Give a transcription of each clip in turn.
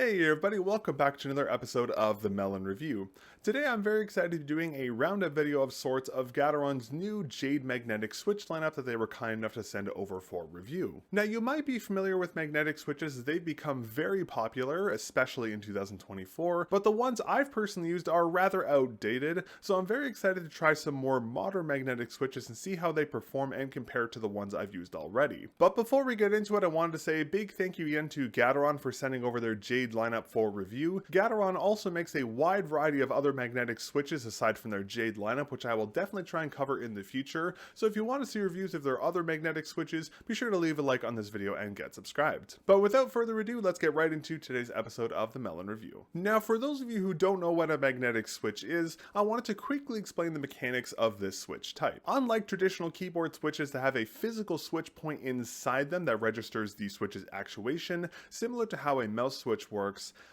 Hey everybody, welcome back to another episode of the mel0n Review. Today I'm very excited to be doing a roundup video of sorts of Gateron's new Jade magnetic switch lineup that they were kind enough to send over for review. Now you might be familiar with magnetic switches as they've become very popular, especially in 2024, but the ones I've personally used are rather outdated, so I'm very excited to try some more modern magnetic switches and see how they perform and compare to the ones I've used already. But before we get into it, I wanted to say a big thank you again to Gateron for sending over their Jade lineup for review. Gateron also makes a wide variety of other magnetic switches aside from their Jade lineup, which I will definitely try and cover in the future. So if you want to see reviews of their other magnetic switches, be sure to leave a like on this video and get subscribed. But without further ado, let's get right into today's episode of the mel0n Review. Now, for those of you who don't know what a magnetic switch is, I wanted to quickly explain the mechanics of this switch type. Unlike traditional keyboard switches that have a physical switch point inside them that registers the switch's actuation, similar to how a mouse switch works,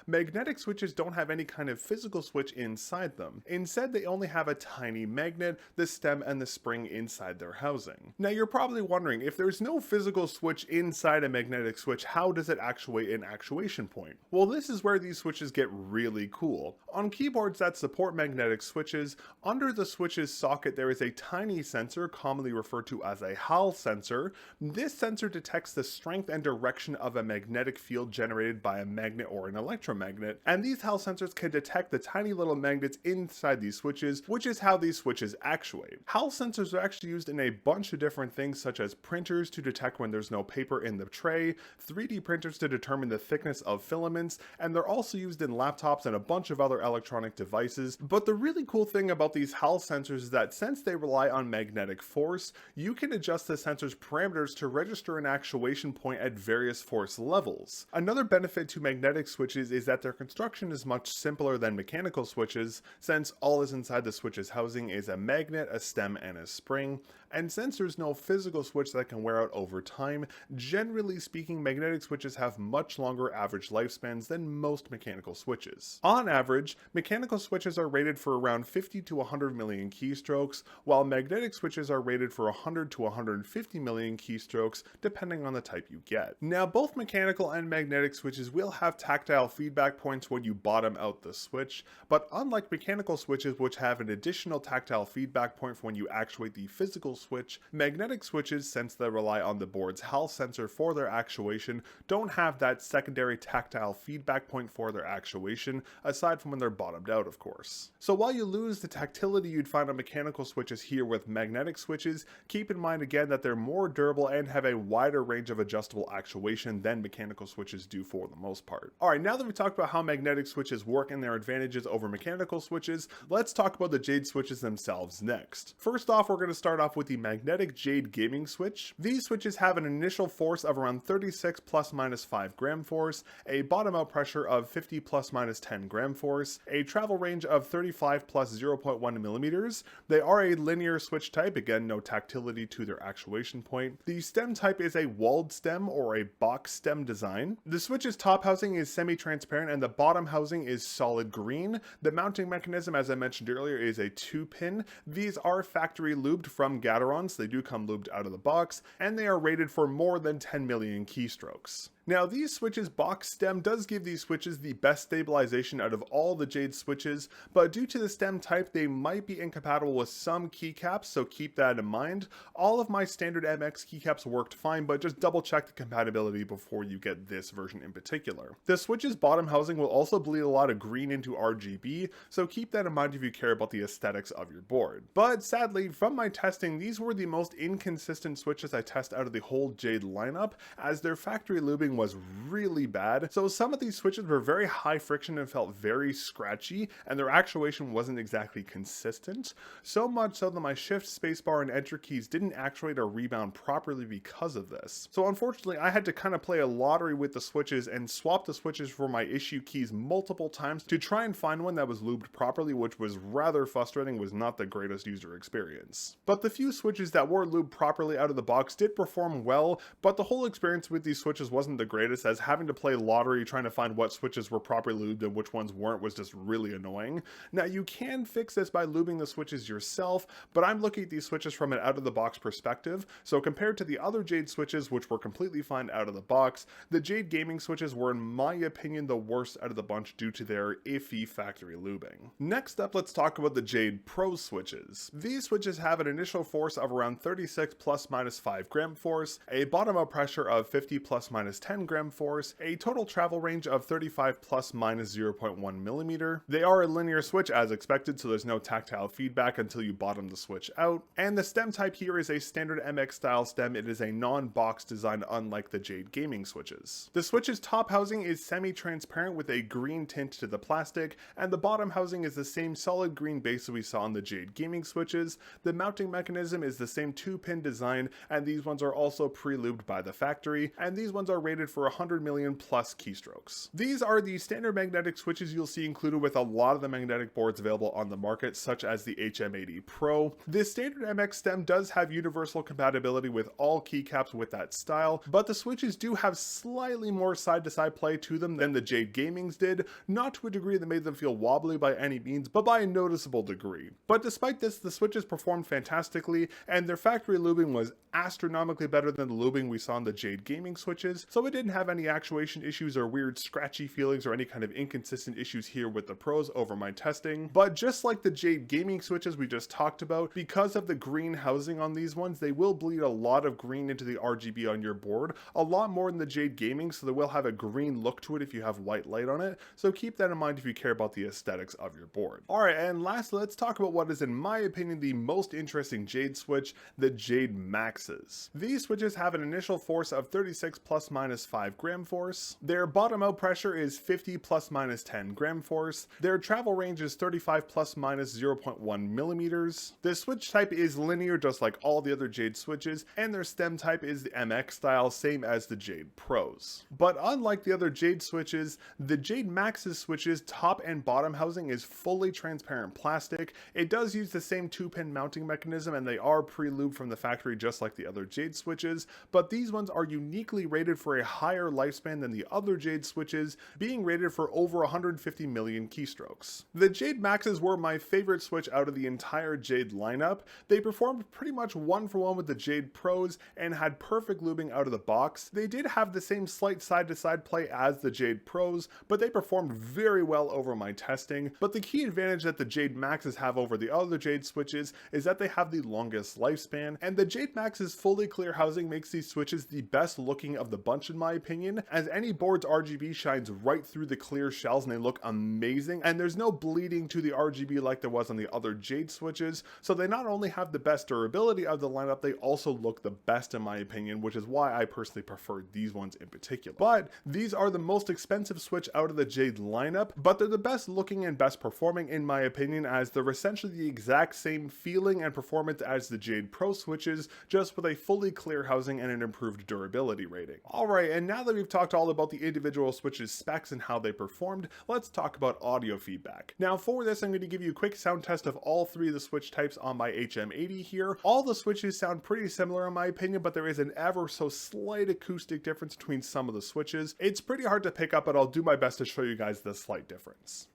magnetic switches don't have any kind of physical switch inside them. Instead, they only have a tiny magnet, the stem, and the spring inside their housing. Now, you're probably wondering, if there's no physical switch inside a magnetic switch, how does it actuate an actuation point? Well, this is where these switches get really cool. On keyboards that support magnetic switches, under the switch's socket there is a tiny sensor, commonly referred to as a Hall sensor. This sensor detects the strength and direction of a magnetic field generated by a magnet or an electromagnet, and these Hall sensors can detect the tiny little magnets inside these switches, which is how these switches actuate. Hall sensors are actually used in a bunch of different things, such as printers to detect when there's no paper in the tray, 3D printers to determine the thickness of filaments, and they're also used in laptops and a bunch of other electronic devices. But the really cool thing about these Hall sensors is that since they rely on magnetic force, you can adjust the sensor's parameters to register an actuation point at various force levels. Another benefit to magnetic switches is that their construction is much simpler than mechanical switches, since all is inside the switch's housing is a magnet, a stem, and a spring. And since there's no physical switch that can wear out over time, generally speaking, magnetic switches have much longer average lifespans than most mechanical switches. On average, mechanical switches are rated for around 50 to 100 million keystrokes, while magnetic switches are rated for 100 to 150 million keystrokes, depending on the type you get. Now, both mechanical and magnetic switches will have tactile feedback points when you bottom out the switch, but unlike mechanical switches which have an additional tactile feedback point for when you actuate the physical switch, magnetic switches, since they rely on the board's Hall sensor for their actuation, don't have that secondary tactile feedback point for their actuation, aside from when they're bottomed out, of course. So while you lose the tactility you'd find on mechanical switches here with magnetic switches, keep in mind again that they're more durable and have a wider range of adjustable actuation than mechanical switches do for the most part. Alright, now that we've talked about how magnetic switches work and their advantages over mechanical switches, let's talk about the Jade switches themselves next. First off, we're going to start off with the magnetic Jade gaming switch. These switches have an initial force of around 36 plus minus 5 gram force, a bottom out pressure of 50 plus minus 10 gram force, a travel range of 35 plus 0.1 millimeters. They are a linear switch type, again no tactility to their actuation point. The stem type is a walled stem or a box stem design. The switch's top housing is semi-transparent and the bottom housing is solid green. The mounting mechanism, as I mentioned earlier, is a 2-pin. These are factory lubed from Gateron, so they do come lubed out of the box, and they are rated for more than 10 million keystrokes. Now, these switches' box stem does give these switches the best stabilization out of all the Jade switches, but due to the stem type, they might be incompatible with some keycaps, so keep that in mind. All of my standard MX keycaps worked fine, but just double check the compatibility before you get this version in particular. The switch's bottom housing will also bleed a lot of green into RGB, so keep that in mind if you care about the aesthetics of your board. But sadly, from my testing, these were the most inconsistent switches I test out of the whole Jade lineup, as their factory lubing was really bad. So some of these switches were very high friction and felt very scratchy, and their actuation wasn't exactly consistent. So much so that my shift, spacebar, and enter keys didn't actuate or rebound properly because of this. So unfortunately, I had to kind of play a lottery with the switches and swap the switches for my issue keys multiple times to try and find one that was lubed properly, which was rather frustrating, was not the greatest user experience. But the few switches that were lubed properly out of the box did perform well, but the whole experience with these switches wasn't the greatest, as having to play lottery trying to find what switches were properly lubed and which ones weren't was just really annoying. Now you can fix this by lubing the switches yourself, but I'm looking at these switches from an out of the box perspective. So compared to the other Jade switches, which were completely fine out of the box, the Jade gaming switches were in my opinion the worst out of the bunch due to their iffy factory lubing. Next up, let's talk about the Jade Pro switches. These switches have an initial force of around 36 plus minus 5 gram force, a bottom out pressure of 50 plus minus 10 gram force, a total travel range of 35 plus minus 0.1 millimeter. They are a linear switch as expected, so there's no tactile feedback until you bottom the switch out. And the stem type here is a standard MX style stem. It is a non-box design, unlike the Jade gaming switches. The switch's top housing is semi-transparent with a green tint to the plastic, and the bottom housing is the same solid green base that we saw on the Jade gaming switches. The mounting mechanism is the same 2-pin design, and these ones are also pre-lubed by the factory, and these ones are rated for 100 million plus keystrokes. These are the standard magnetic switches you'll see included with a lot of the magnetic boards available on the market, such as the HM80 Pro. This standard MX stem does have universal compatibility with all keycaps with that style, but the switches do have slightly more side-to-side play to them than the Jade gamings did, not to a degree that made them feel wobbly by any means, but by a noticeable degree. But despite this, the switches performed fantastically, and their factory lubing was astronomically better than the lubing we saw on the Jade gaming switches, so it didn't have any actuation issues or weird scratchy feelings or any kind of inconsistent issues here with the Pros over my testing. But just like the Jade gaming switches we just talked about, because of the green housing on these ones, they will bleed a lot of green into the RGB on your board, a lot more than the Jade gaming, so they will have a green look to it if you have white light on it, so keep that in mind if you care about the aesthetics of your board. Alright, and lastly, let's talk about what is in my opinion the most interesting Jade switch, the Jade Maxes. These switches have an initial force of 36 plus minus 5 gram force, their bottom out pressure is 50 plus minus 10 gram force, their travel range is 35 plus minus 0.1 millimeters, the switch type is linear just like all the other Jade switches, and their stem type is the MX style, same as the Jade Pros. But unlike the other Jade switches, the Jade Max's switches top and bottom housing is fully transparent plastic. It does use the same 2-pin mounting mechanism, and they are pre-lubed from the factory just like the other Jade switches, but these ones are uniquely rated for a higher lifespan than the other Jade switches, being rated for over 150 million keystrokes. The Jade Maxes were my favorite switch out of the entire Jade lineup. They performed pretty much one for one with the Jade Pros and had perfect lubing out of the box. They did have the same slight side-to-side play as the Jade Pros, but they performed very well over my testing. But the key advantage that the Jade Maxes have over the other Jade switches is that they have the longest lifespan, and the Jade Max's fully clear housing makes these switches the best looking of the bunch in my opinion, as any board's RGB shines right through the clear shells and they look amazing, and there's no bleeding to the RGB like there was on the other Jade switches, so they not only have the best durability of the lineup, they also look the best in my opinion, which is why I personally prefer these ones in particular. But these are the most expensive switch out of the Jade lineup, but they're the best looking and best performing in my opinion, as they're essentially the exact same feeling and performance as the Jade Pro switches, just with a fully clear housing and an improved durability rating. Alright, and now that we've talked all about the individual switches specs and how they performed, let's talk about audio feedback. Now for this, I'm going to give you a quick sound test of all three of the switch types on my HM80 here. All the switches sound pretty similar in my opinion, but there is an ever so slight acoustic difference between some of the switches. It's pretty hard to pick up, but I'll do my best to show you guys the slight difference.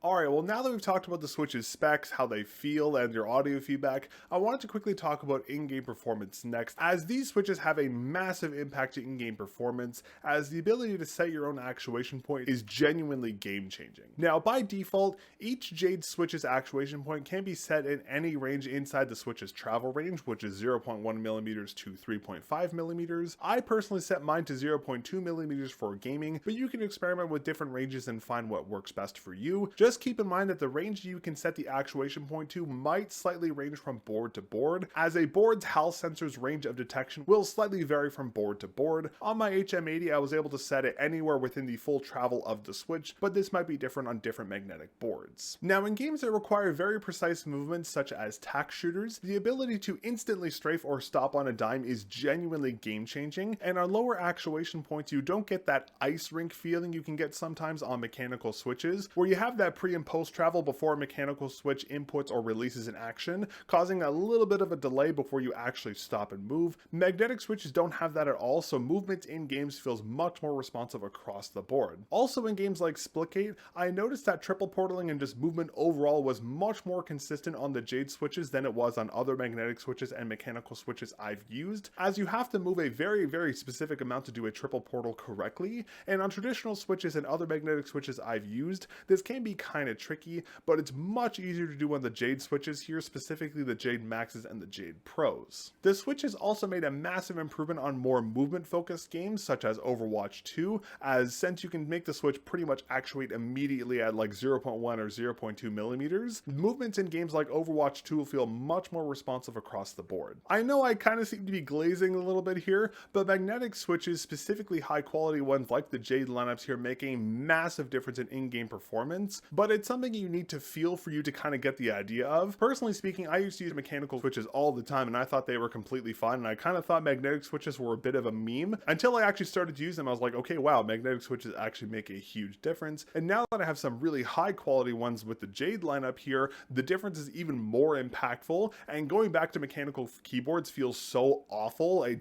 Alright, well now that we've talked about the Switch's specs, how they feel, and their audio feedback, I wanted to quickly talk about in-game performance next, as these Switches have a massive impact to in-game performance, as the ability to set your own actuation point is genuinely game-changing. Now, by default, each Jade Switch's actuation point can be set in any range inside the Switch's travel range, which is 0.1mm to 3.5mm. I personally set mine to 0.2mm for gaming, but you can experiment with different ranges and find what works best for you. Just keep in mind that the range you can set the actuation point to might slightly range from board to board, as a board's HAL sensor's range of detection will slightly vary from board to board. On my HM80, I was able to set it anywhere within the full travel of the Switch, but this might be different on different magnetic boards. Now, in games that require very precise movements such as tack shooters, the ability to instantly strafe or stop on a dime is genuinely game-changing, and on lower actuation points you don't get that ice rink feeling you can get sometimes on mechanical Switches, where you have that pre and post travel before a mechanical Switch inputs or releases an action, causing a little bit of a delay before you actually stop and move. Magnetic Switches don't have that at all, so movement in games feels much more responsive across the board. Also, in games like Splitgate, I noticed that triple portaling and just movement overall was much more consistent on the Jade Switches than it was on other magnetic Switches and mechanical Switches I've used, as you have to move a very specific amount to do a triple portal correctly, and on traditional Switches and other magnetic Switches I've used, this can be kind of tricky, but it's much easier to do on the Jade Switches here, specifically the Jade Maxes and the Jade Pros. The Switch has also made a massive improvement on more movement focused games such as Overwatch 2, as since you can make the Switch pretty much actuate immediately at like 0.1 or 0.2mm, movements in games like Overwatch 2 will feel much more responsive across the board. I know I kind of seem to be glazing a little bit here, but magnetic Switches, specifically high quality ones like the Jade lineups here, make a massive difference in in-game performance, but it's something you need to feel for you to kind of get the idea of. Personally speaking, I used to use mechanical Switches all the time and I thought they were completely fine, and I kind of thought magnetic Switches were a bit of a meme until I actually started to use them. I was like, okay, wow, magnetic Switches actually make a huge difference. And now that I have some really high quality ones with the Jade lineup here, the difference is even more impactful, and going back to mechanical keyboards feels so awful. I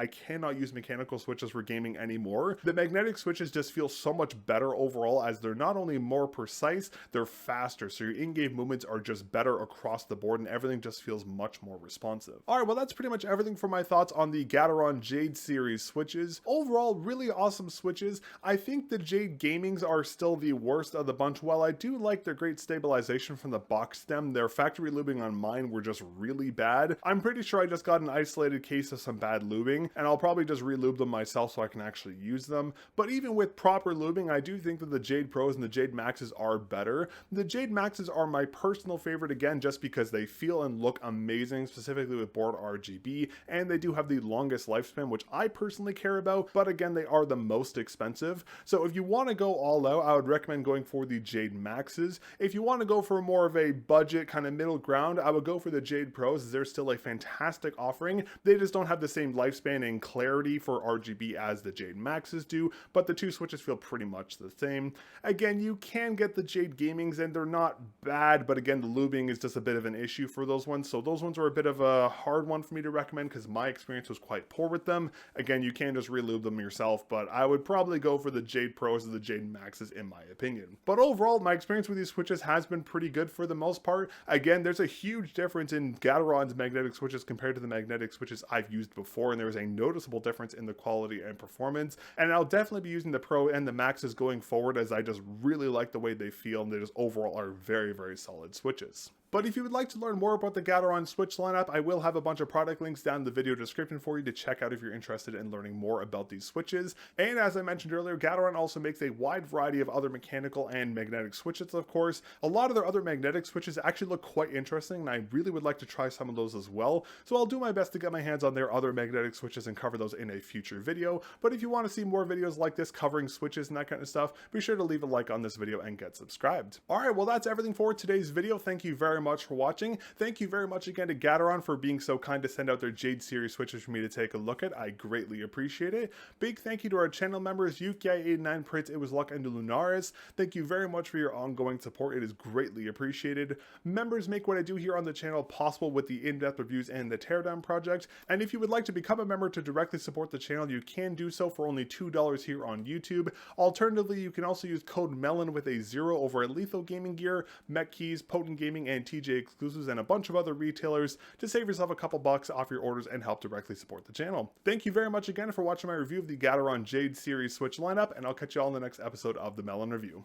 cannot use mechanical Switches for gaming anymore. The magnetic Switches just feel so much better overall, as they're not only more precise, they're faster, so your in-game movements are just better across the board and everything just feels much more responsive. Alright, well that's pretty much everything for my thoughts on the Gateron Jade series Switches. Overall, really awesome Switches. I think the Jade Gamings are still the worst of the bunch. While I do like their great stabilization from the box stem, their factory lubing on mine were just really bad. I'm pretty sure I just got an isolated case of some bad lubing, and I'll probably just re-lube them myself so I can actually use them. But even with proper lubing, I do think that the Jade Pros and the Jade Maxes are better. The Jade Maxes are my personal favorite, again, just because they feel and look amazing, specifically with board RGB, and they do have the longest lifespan, which I personally care about, but again, they are the most expensive. So if you want to go all out, I would recommend going for the Jade Maxes. If you want to go for more of a budget kind of middle ground, I would go for the Jade Pros, as they're still a fantastic offering. They just don't have the same lifespan and clarity for RGB as the Jade Maxes do, but the two Switches feel pretty much the same. Again, you can get the Jade Gamings and they're not bad, but again, the lubing is just a bit of an issue for those ones, so those ones are a bit of a hard one for me to recommend because my experience was quite poor with them. Again, you can just re-lube them yourself, but I would probably go for the Jade Pros or the Jade Maxes in my opinion. But overall, my experience with these Switches has been pretty good for the most part. Again, there's a huge difference in Gateron's magnetic Switches compared to the magnetic Switches I've used before, and there's a noticeable difference in the quality and performance, and I'll definitely be using the Pro and the Maxes going forward, as I just really like the way they feel, and they just overall are very solid Switches. But if you would like to learn more about the Gateron Switch lineup, I will have a bunch of product links down in the video description for you to check out if you're interested in learning more about these Switches. And as I mentioned earlier, Gateron also makes a wide variety of other mechanical and magnetic Switches, of course. A lot of their other magnetic Switches actually look quite interesting, and I really would like to try some of those as well. So I'll do my best to get my hands on their other magnetic Switches and cover those in a future video. But if you want to see more videos like this covering Switches and that kind of stuff, be sure to leave a like on this video and get subscribed. Alright, well that's everything for today's video. Thank you very much for watching. Thank you very much again to Gateron for being so kind to send out their Jade series switches for me to take a look at. I greatly appreciate it. Big thank you to our channel members, Yuki89, Prince, It Was Luck, and Lunaris. Thank you very much for your ongoing support. It is greatly appreciated. Members make what I do here on the channel possible with the in-depth reviews and the Teardown project. And if you would like to become a member to directly support the channel, you can do so for only $2 here on YouTube. Alternatively, you can also use code mel0n with a 0 over at Lethal Gaming Gear, Mech Keys, Potent Gaming, and TJ Exclusives, and a bunch of other retailers to save yourself a couple bucks off your orders and help directly support the channel. Thank you very much again for watching my review of the Gateron Jade series Switch lineup, and I'll catch you all in the next episode of the mel0n Review.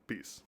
Peace.